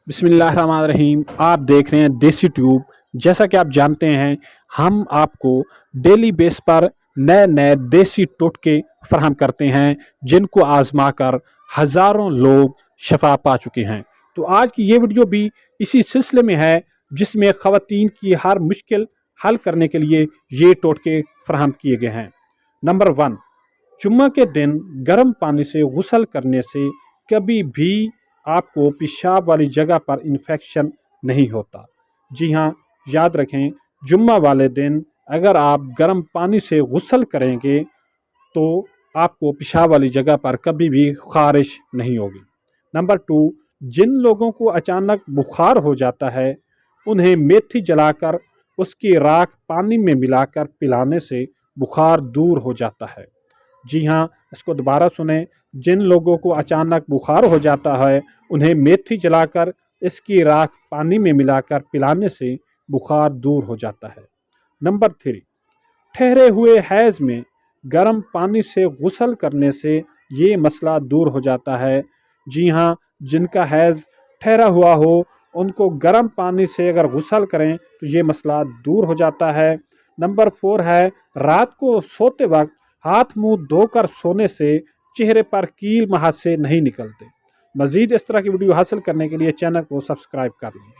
बिस्मिल्लाहिर्रहमानिर्रहीम। आप देख रहे हैं देसी ट्यूब। जैसा कि आप जानते हैं, हम आपको डेली बेस पर नए नए देसी टोटके फराहम करते हैं जिनको आजमा कर हज़ारों लोग शफा पा चुके हैं। तो आज की ये वीडियो भी इसी सिलसिले में है, जिसमें ख़वातीन की हर मुश्किल हल करने के लिए ये टोटके फराहम किए गए हैं। नंबर 1, जुम्मा के दिन गर्म पानी से गुस्ल करने से कभी भी आपको पेशाब वाली जगह पर इन्फेक्शन नहीं होता। जी हाँ, याद रखें, जुम्मा वाले दिन अगर आप गर्म पानी से गुस्ल करेंगे तो आपको पेशाब वाली जगह पर कभी भी ख़ारिश नहीं होगी। नंबर 2, जिन लोगों को अचानक बुखार हो जाता है, उन्हें मेथी जलाकर उसकी राख पानी में मिलाकर पिलाने से बुखार दूर हो जाता है। जी हाँ, इसको दोबारा सुने। जिन लोगों को अचानक बुखार हो जाता है, उन्हें मेथी जलाकर इसकी राख पानी में मिलाकर पिलाने से बुखार दूर हो जाता है। नंबर 3, ठहरे हुए हैज़ में गर्म पानी से गुस्ल करने से ये मसला दूर हो जाता है। जी हाँ, जिनका हैज़ ठहरा हुआ हो, उनको गर्म पानी से अगर गुस्ल करें तो ये मसला दूर हो जाता है। नंबर 4 है, रात को सोते वक्त हाथ मुंह धोकर सोने से चेहरे पर कील महासे नहीं निकलते। मज़ीद इस तरह की वीडियो हासिल करने के लिए चैनल को सब्सक्राइब कर लें।